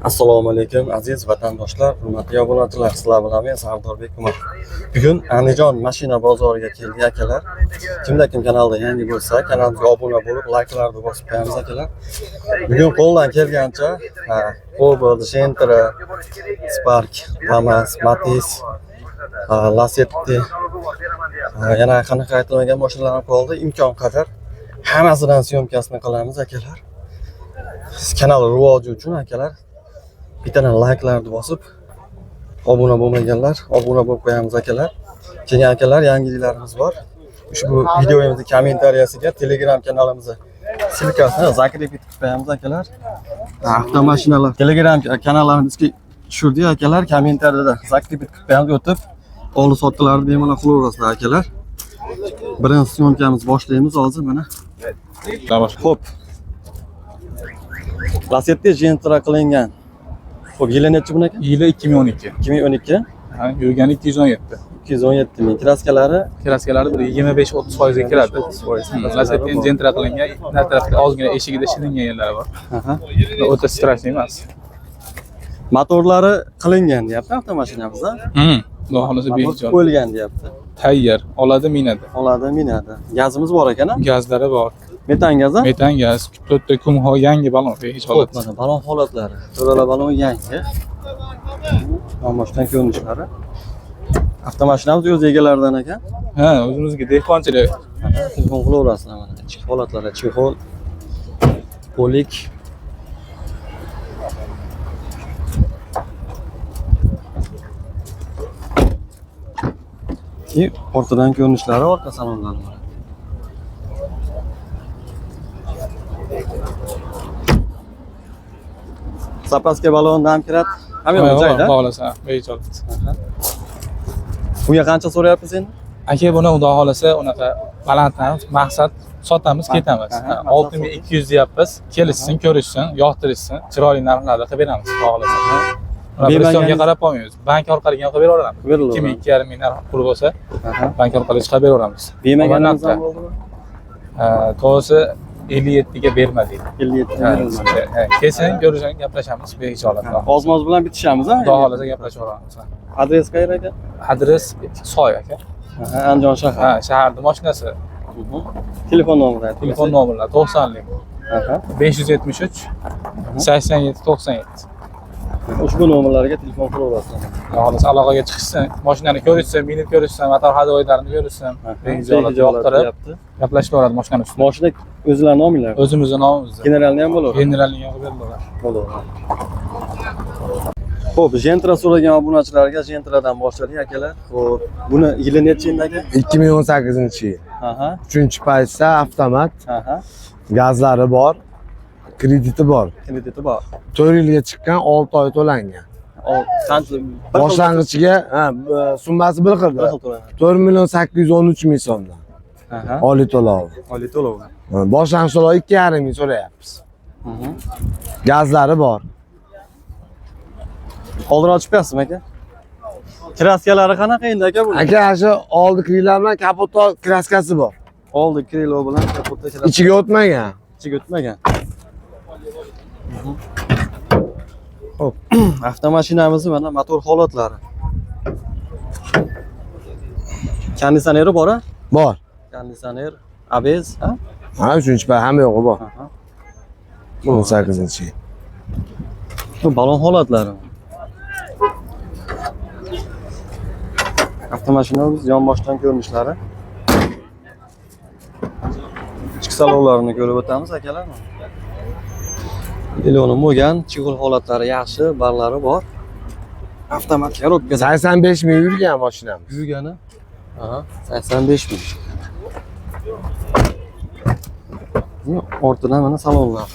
Assalomu alaykum aziz vatandoshlar, hurmatli obunachilar, sizlar bilan men Sardorbek Umar. Bugun Andijon mashina bozoriga keldik akalar. Kimda kim kanalda yangi bo'lsa, kanalimizga obuna bo'lib, layklarni bosib qo'yamiz akalar. Bugun qo'ldan kelgancha Cobalt, Gentra, Spark, Damas, Matiz, Lacetti, yana qanaqa aytilmagan mashinalar ham qoldi. Imkon qadar hammasidan syomkasini qilamiz akalar. Kanal rivoji uchun akalar bittadan layklarni bosib, obuna bo'lmaganlar obuna bo'lib qo'yamiz akalar. Keyin akalar yangiliklarimiz bor. Ushbu videoyimizni kommentariyasiga Telegram kanalimizga silkasini zakrib etib qo'yamiz akalar. Avtomashinalar Telegram kanallarimizga tushirdik akalar, kommentariyada zakrib etib qo'yamiz, o'tib oldi sotqilarni bemalol qilaverasizlar akalar. Birinchi syomkamiz boshlaymiz hozir mana. Xo'p. Lacetti Gentra qilingan. Xo'p, yili necha bunaka? Yili 2012. 2012. Ha, yurgani 217. 217 ming. Kraskalari 25-30% ga kiradi. Lacetti Gentra qilingan, har tarafda ozgina eshigida shilingan yerlari bor. O'ta strashniy emas. Motorlari qilingan deyapti avtomashinamizda. Xudo xolasa behijob qo'yilgan deyapti. Tayyor, oladi, minadi. Oladi, minadi. Gazimiz bor ekan-a? Gazlari bor. Metan gazi? Metan gaz, to'rtta kumho yangi balon behijob. Mana balon holatlari. To'rala balon yangi. Boshdan ko'rinishlari. Avtomashinamiz o'z egalaridan ekan. Ha, o'zimizga dehqonchilik. Telefon qilaverasizlar mana. Ichki holatlari, chexol, polik. Ortadan ko'rinishlari, orqa salonlari. Zapaska balon ham kiradi. Hamma joyda. Xohlasa, behijob. Bunga qancha so'rayapsiz endi? Aka, buni xudo xolasa unaqa balandamiz, maqsad sotamiz, ketamiz. 6200 deyapmiz. Kelishsin, ko'rishsin, yoqtirishsin, chiroyli narxlarda qilib beramiz, xudo xolasa. Bemalga qarab qo'ymaymiz. Bank orqali ham qilib beraveramiz. 22,5 ming narx pul bo'lsa, bank orqali chiqarib beraveramiz. Bemalganimiz ham bo'ldimi? To'g'risi 57 ga bermadik. 57. Kelsin, ko'rishib gaplashamiz, behijolat. Ozmoz bilan bitishamiz, ha? Xudo xolasa gaplashaveramiz. Adres qayerda ekan? Adres Soy aka. Andijon shahar. Ha, shaharning mashinasi. Telefon nomeri. Telefon nomerlari 90lik. 573 87 97. Ushbu nomerlarga telefon qilaverasizlar. Xolos aloqaga chiqishsin, mashinani ko'rishsin, minib ko'rishsin, motor hadovoylarini ko'rishsin, behijolat yoqtirib gaplashaveradi mashinani ustida. Mashina o'zlarining nominglar. O'zimizning nomimizda. Generalni ham bo'laveradi. Generalni ham beriladi. Bo'laveradi. Xo'p, Gentra so'ragan obunachilarga Gentradan boshladik akalar. Xo'p, buni yili necha yildagi? 2018-yil. 3-paytda avtomat. Gazlari bor, krediti bor. Krediti bor. 4 yilga chiqqan, 6 oy to'langan. Qancha? Boshlang'ichiga summasi bir xilda. 4,813 ming so'mdan. Oliy to'lov. Oliy to'lov. Boshlang'ich to'lov 2,5 ming so'rayapmiz. Gazlari bor. Oldin ochib qo'yasizmi aka? Kraskalari qanaqa endi aka bu? Aka, shu oldi krilo bilan kapot kraskasi bor. Oldi krilo bilan kapotda kraska. Ichiga o'tmagan. Ichiga o'tmagan. Xo'p, avtomashinamizni mana motor holatlari. Konditsioneri bor-a? Bor. Konditsioner, ABS, ha? Ha, 3-pay hamma yo'g'i bor. 18-yil. Bu balon holatlari. Avtomashinamiz yonboshdan ko'rinishlari. Ichki salonlarini ko'rib o'tamiz akalar. Iloni mo'gan, chig'ul holatlari yaxshi, barlari bor. Avtomat korobka 85 ming yurgan mashinamiz. Yurgani? 85 ming. Ortidan mana salonlar.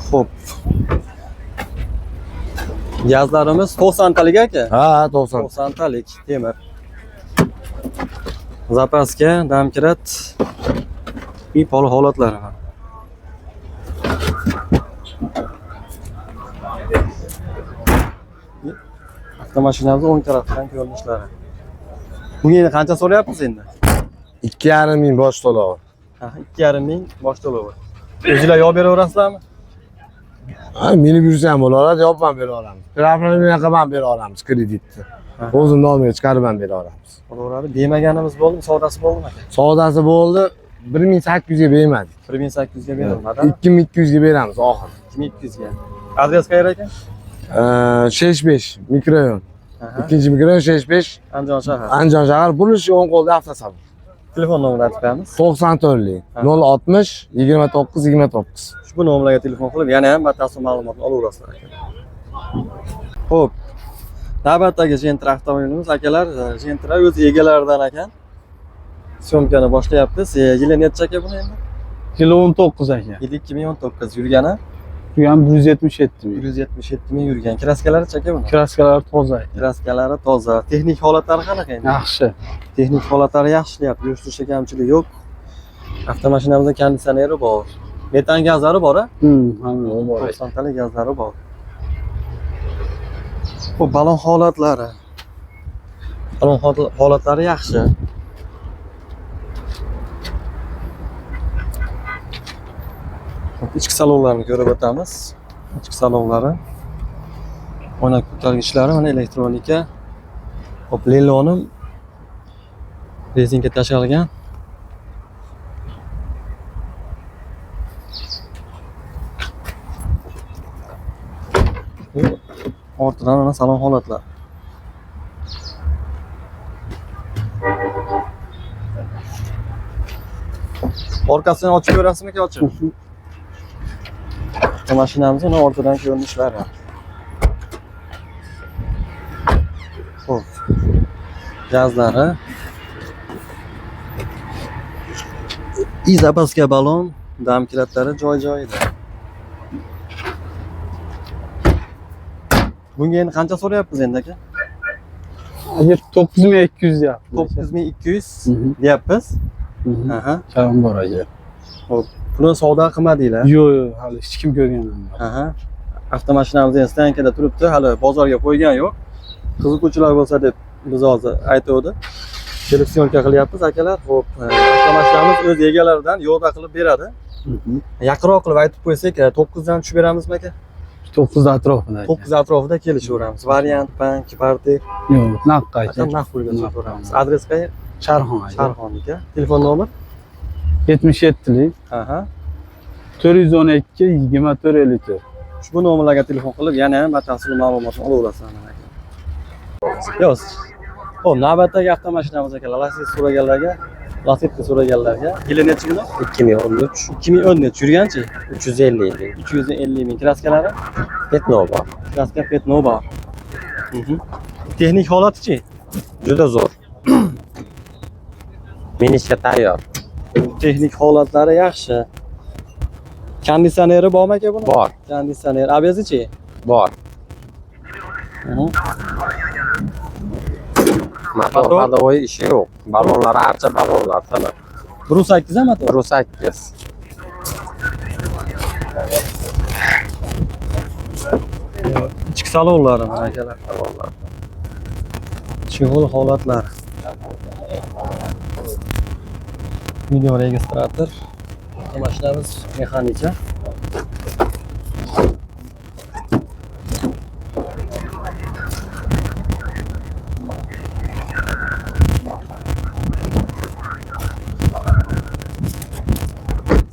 Xo'p. Gazlarimiz 90 talik aka? Ha, 90. 90 talik temir. Zapaska, damkirat, ipol holatlari bor. Avtomashinamiz o'ng tarafdan ko'rinishlari. Bunga endi qancha so'rayapmiz endi? 2,5 ming bosh to'lovi. Ha, 2,5 ming bosh to'lovi. O'zinglar yo'q beraverasizlarmi? Ha, minib yursa ham bo'laveradi, yopib ham bera olamiz. Pravlaniya qilib ham bera olamiz kreditni. O'zim nomiga chiqarib ham bera olamiz. Bo'laveradi. Bermaganimiz bo'ldimi, savdosi bo'ldimi aka? Savdosi bo'ldi, 1800 ga bermadik. 1800 ga berilmadi. 2200 ga beramiz oxiri. 2200 ga. Adres qayerda ekan? 65 mikrorayon. Aha. Ikkinchi mikrorayon 65 Andijon shahar. Andijon shahar Burilish o'ng qo'lda avtosavdo. Telefon nomerini aytib qo'yamiz. 94lik 060 29 29. Ushbu nomerlarga telefon qilib, yana ham batafsil ma'lumotni olaverasizlar aka. Xo'p. Navbatdagi Gentra avtomobilimiz akalar, Gentra o'z egalaridan ekan. Syomkani boshlayapmiz. Yili necha aka buni endi? Yili 19 aka. Yili 2019 yurgani Bu ham 177 ming. 177 ming yurgan. Kraskalari aka buni? Kraskalar toza aka. Kraskalari toza. Texnik holatlari qanaqa endi? Yaxshi. Texnik holatlari yaxshi ishlayapti. Yurishtirishga kamchilik yo'q. Avtomashinamizda konditsioneri bor. Metan gazlari bor-a? Hamma bor. 90 talik gazlari bor. Bu balon holatlari. Balon holatlari yaxshi. Ichki salonlarni ko'rib o'tamiz. Ichki salonlari. Oynak ko'targichlari mana elektronika. Hop, Lelonim rezinka tashqarilgan. Ortidan mana salon holatlari. Orqasini ochib ko'rasizmi aka, ochib? Mashinamiz uni ortidan ko'rinishlari. Xo'p. Gazlari. Izapaska balon, damkiratlari joy-joyida. Bunga endi qancha so'rayapmiz endi aka? 9200 deyapmiz. 9200 deyapmiz. Aha. Karam bor aka. Xo'p. Buni savdo qilmadinglar? Yo'q, hali hech kim ko'rgan emas. Aha. Avtomashinamiz endi stankada turibdi, hali bozorga qo'ygan yo'q. Qiziquvchilar bo'lsa deb biz hozir aytuvdi. Kelib syomka qilyapmiz akalar. Xo'p, avtomashinamiz o'z egalaridan yo'lda qilib beradi. Yaqinroq qilib aytib qo'ysak, 9 dan tushib beramizmi aka? 9 atrofida. 9 atrofida kelishaveramiz. Variant, bank, parti. Yo'q, naqd aka. Naqd pulga sotaveramiz. Adres qayer? Sharxon aka. Sharxonniki. Telefon nomer? 77lik Aha. 412 24 54. Ushbu nomerlarga telefon qilib, yana ham batafsil ma'lumotni olaverasizlar aka. Yo'q. Xo'p, navbatdagi avtomashinamiz aka, Lacetti so'raganlarga, Lacetti so'raganlarga yili necha buni? 2013 2013 yurganchi? 350 ming. 350 ming. Kraskalari? Petnov bor. Kraska Petnov bor. Texnik holati-chi? Juda zo'r. Minishga tayyor. Texnik holatlari yaxshi. Konditsioneri bormi aka buni? Bor. Konditsioner, ABS-chi? Bor. Motor? Motor hadovoy ishi yo'q. Balonlar archa balonlar sana. 1.8 ham motor. 1.8. Ichki salonlari mana akalar. Chig'ul holatlar. Video registrator. Mashinamiz mexanika.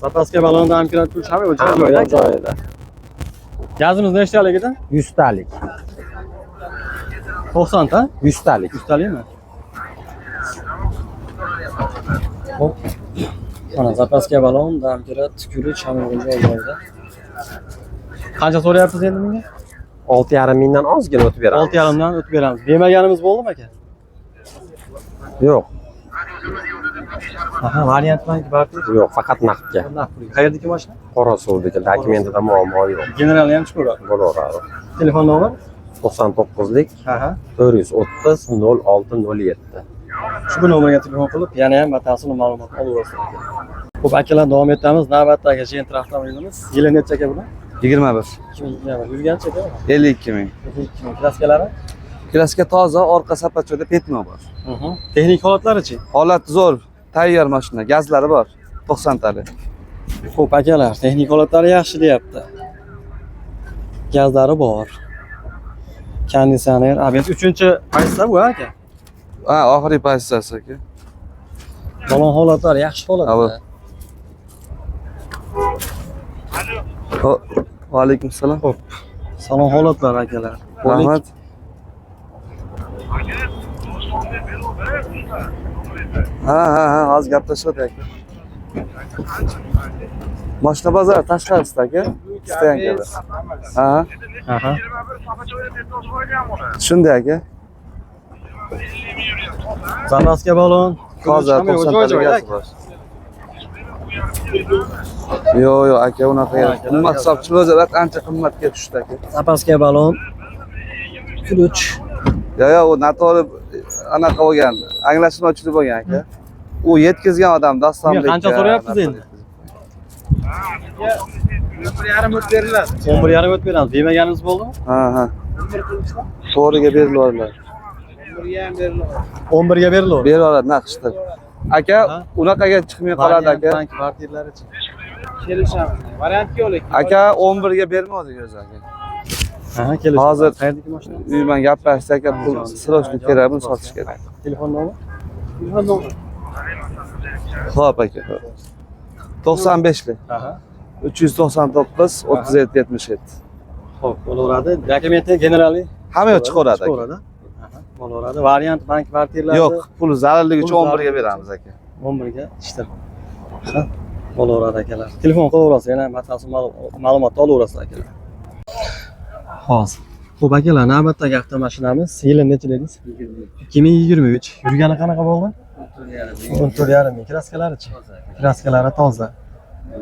Zapaska balonda ham kirib turish ham Hamma joyida. Gazimiz nechtalik edi? 100 talik. 90 ta? 100 talik. 100 talikmi? Hop. Mana zapaska balon, damkira, tikurish hamma joyida. Qancha so'rayapsiz endi bunga? 6,5 mingdan ozgina o'tib beramiz. 6,5 dan o'tib beramiz. Bermaganimiz bo'ldimi aka? Yo'q. Aha, variant bank barti. Yo'q, faqat naqdga. Qayerdagi mashina? Qorasuvdagi dokumentida muammo yo'q. General ham chiqadi. Bo'laveradi. Telefon nomer? 99lik Aha. 430 0607. Ushbu nomerga telefon qilib, yana ham batafsil ma'lumot olaverasizlar. Xo'p, akalar davom etamiz. Navbatdagi Gentra avtomobilimiz. Yili necha aka buni? 21. 2020 yurgancha aka? 52 ming. 52 ming. Kraskalari? Kraska toza, orqa sapachoda petno bor. Texnik holatlarichi? Holati zo'r, tayyor mashina, gazlari bor. 90 talik. Xo'p akalar, texnik holatlari yaxshi deyapti. Gazlari bor. Konditsioner, ABS 3-paytda bu aka. Ha, oxirgi pozitsiyasi aka. Balon holatlari yaxshi holatda. Va alaykum assalom. Xo'p. Salon holatlari akalar. Rahmat. Ha, hozir gaplashyapti aka. Mashina bozor tashqarisida aka. Stoyankada. Ha. Aha. Shunday aka. Zapaska balon. Hozir 90 talik gaz bor. Yo'q, aka, unaqa yo'q. Qimmat hisobchi o'zilar ancha qimmatga tushdi aka. Zapaska balon. Ключ. Yo'q, u noto'g'ri anaqa bo'lgan, anglashilmovchilik bo'lgan aka. U yetkazgan odam Dostonbek. Qancha so'rayapsiz endi? 1,5 o'tib beriladi. 11,5 o'tib beramiz. Bermaganimiz bo'ldimi? Ha. To'g'riga beriladi. 11 ga beriladi. Beriladi naqshda. Aka, unaqaga chiqmay qoladi aka. Bank kvartiralarichi? Kelishamiz. Variantga oling. Aka 11 ga bermadi o'zi aka. Aha, kelishamiz. Hozir qayerdagi mashina? uyman gaplashsak aka, pul srochnik kerak, buni sotish kerak. Telefon nomeri? Xo'p aka. 95 lik. Aha. 399 37 77. Xo'p, bo'laveradi. Dokumenti generali Hamma yo'q chiqaveradi aka. chiqaveradi. Aha, bo'laveradi. Variant bank kvartiralari Yo'q, pul zararligi uchun 11 ga beramiz aka. 11 ga ishtir. Ha, bo'laveradi akalar. Telefon qilaverasiz, yana batafsil ma'lumot olaverasiz akalar. Hozir. Xo'p akalar, navbatdagi avtomashinamiz yili necha dedingiz? 2023. Yurgani qanaqa bo'ldi? 14,5 ming. Kraskalarichi? Kraskalari toza.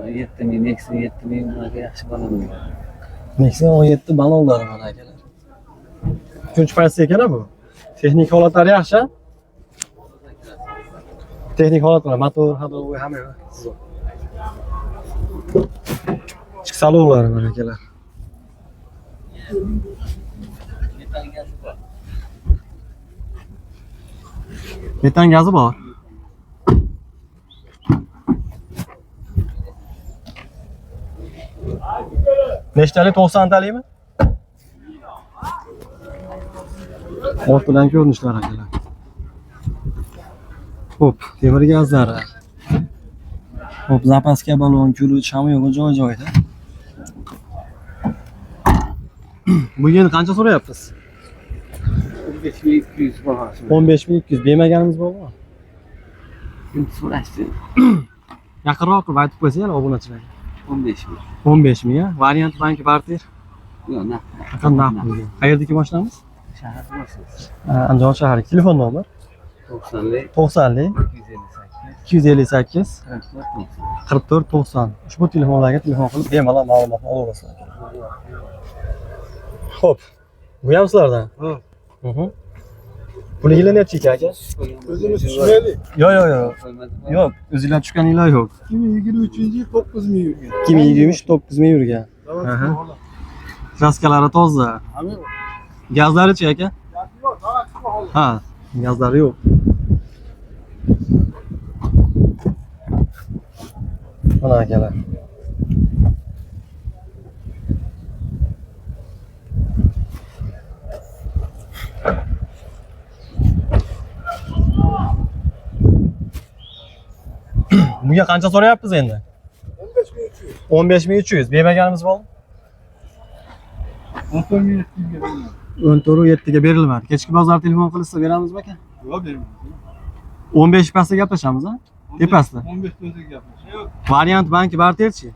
7,000, Nexia 7,000 unaqa yaxshi balon. Nexia 17 balonlari mana akalar. 3-paytda ekan bu. Texnik holatlari yaxshi. Texnik holatlari, motor, hadovoy hamma yo'q. Ichki salonlari mana akalar. Metan gazi bor. Nechtalik 90 talikmi? Ortidan ko'rinishlar akalar. Xo'p, temir gazlari. Xo'p, zapaska balon, ключ hamma yo'q joy-joyda. Bu yil qancha so'rayapsiz? 15,200 bahasi. 15,200 bermaganimiz bormi? Endi so'rashdi. Yaqinroq qilib aytib qo'ysangiz obunachilarga. 15,000. 15,000 a? Variant bank kvartir. Yo'q, naq. Qanday? Qayerdagi mashinamiz? Shahar bo'lasiz. Andijon shahri. Telefon nomer 90lik 90 258 44 90. Ushbu telefonlarga telefon qilib bemalol ma'lumotni olaverasizlar. Xo'p. Bu ham sizlardan? Buni yili necha ekan aka? O'zimiz tushmaylik. Yo'q. Yo'q, o'zinglar tushganinglar yo'q. 2023-yil 9000 yurgan. 2023 9000 yurgan. Aha. Kraskalari toza. Gazlari-chi aka? Ha, gazlari yo'q. Mana akalar. Bunga qancha so'rayapsiz endi? 15,300. Bermaganimiz bormi? 14,7 ga berilmadi. Kechki bozor telefon qilsa beramizmi aka? Yo'q, bermaymiz. 15 pasda gaplashamiz a? Tepasida. 15 o'ziga gapiramiz. Variant bank barterchi.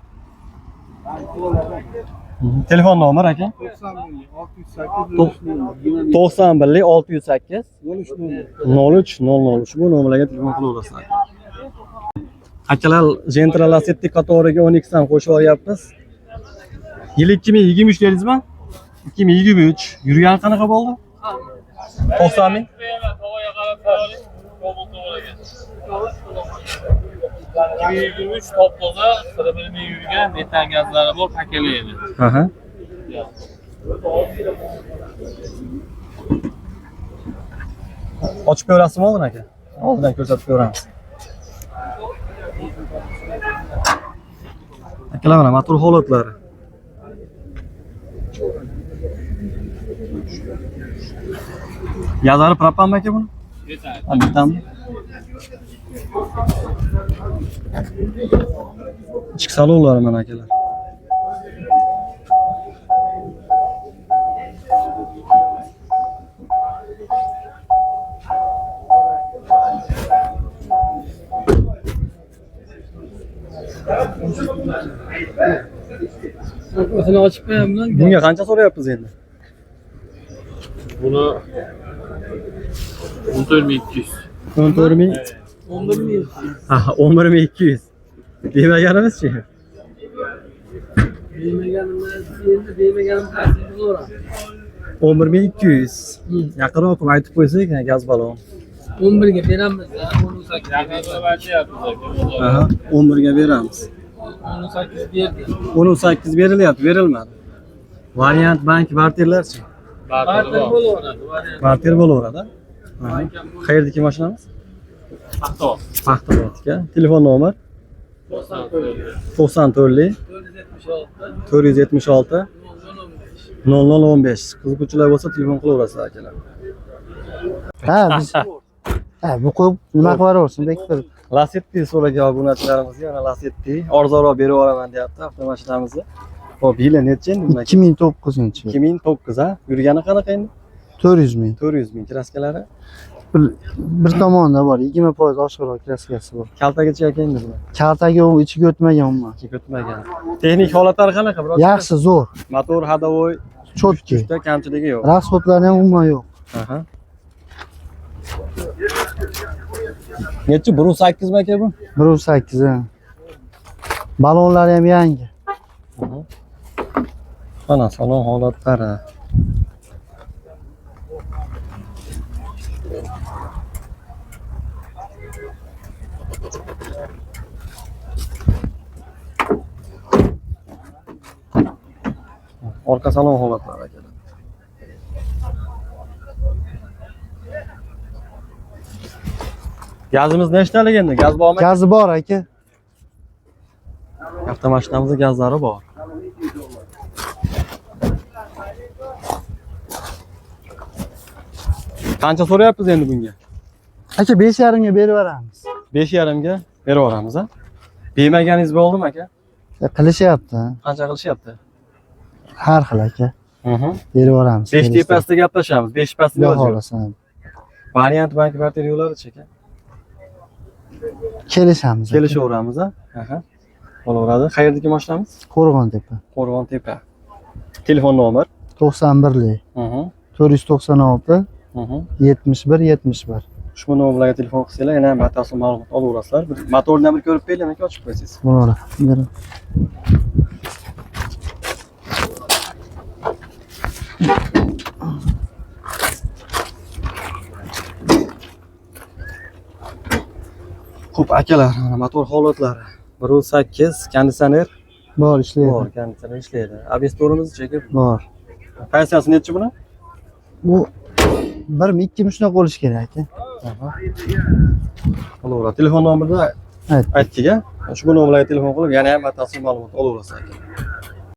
Telefon nomer aka? 91 608 0300. Ushbu nomerlarga telefon qilaverasizlar. Akalar Gentra Lacetti qatoriga 12 dan qo'shib olyapmiz. Yil 2023 dedingizmi? 2023. Yurgan qanaqa bo'ldi? 90 ming. 2023 top toza, sira bilmay yurgan metan gazlari bor, pakelaydi. Aha. Ochib ko'rasizmi oldin aka? Oldidan ko'rsatib ko'ramiz. Akalar mana motor holatlari. Yazari propanmi aka buni? Bittami? Ichki salonlari mana akalar. O'zini ochib qo'yamman. Bunga qancha so'rayapsiz endi? Buni 14.200. 14 ming. 11.000. Ha, 11.200. Demaganimizchi? Demaganimiz taksini bo'laveradi. 11.200. Yaqinroq qilib aytib qo'ysak, gaz balon. 11 ga beramiz. 18. Aha, 11 ga beramiz. 18 berdi. 18 berilyapti, berilmadi. Variant bank barterlarchi? Barter bo'laveradi. Barter bo'laveradi. Qayerdagi mashinamiz? Paxtavodga. Telefon nomer 94 476 0015. Qiziquvchilar bo'lsa telefon qilaverasiz akalar. Ha, biz bu qo'yib nima qilib yuborsin, bekor. Lasetti so'ragan obunachilarimizga yana Lasetti arzonroq berib yuboraman deyapti avtomashinamizni. Hop, yili necha endi bunaqa? 2009-yil. 2009 ha. Yurgani qanaqa endi? 400 ming. 400 ming kraskalari. Bir tomonda bor, 20% oshiqroq kraskasi bor. Kaltagacha ekan endi bular. Kaltaga u ichiga o'tmagan umuman. O'tmagan. Texnik holatlari qanaqa biroq? Yaxshi, zo'r, Motor hadavoy cho'tki. juda kamchiligi yo'q. Rasxodlari ham umuman yo'q. Aha. Nechi 1.8 mi aka bu? 1.8 ha. Balonlari ham yangi. Mana salon holatlari. Orqa salon holatlari aka. Gazimiz nechtalik endi? Gaz bormi? Gazi bor aka. Avtomashinamizda gazlari bor. Qancha so'rayapsiz endi bunga? Aka 5.5 ga berib yuboramiz. 5.5 ga berib yuboramiz ha. Bermaganingiz bo'ldimi aka? Qilishyapti. Qancha qilishyapti? Har xil aka. Berib yuboramiz. 5 tepasida gaplashamiz. 5 tepasida Xudo xolasa. Variant bank barter yo'llari-chi aka? Kelishamiz. Kelishaveramiz ha. Aha. Bo'laveradi. Qayerdagi mashinamiz? Qo'rg'ontepa. Qo'rg'ontepa. Telefon nomer 91lik 496 71 71. Ushbu nomerlarga telefon qilsanglar, yana batafsil ma'lumot olaverasizlar. Motorni bir ko'rib beraylik, aka, ochib qo'yasiz. Bo'laveradi. Xo'p, akalar, mana motor holatlari. 1.8 konditsioner Bor, ishlaydi. bor, konditsioner ishlaydi. ABS torimiz-chi aka? Bor. Pensiyasi nechi buni? Bu 1.2 shunaqa bo'lishi kerak aka. Bo'laveradi. Telefon nomerni Ayt. aytdik-a. Ushbu nomerlarga telefon qilib, yana ham batafsil ma'lumot olaverasiz aka.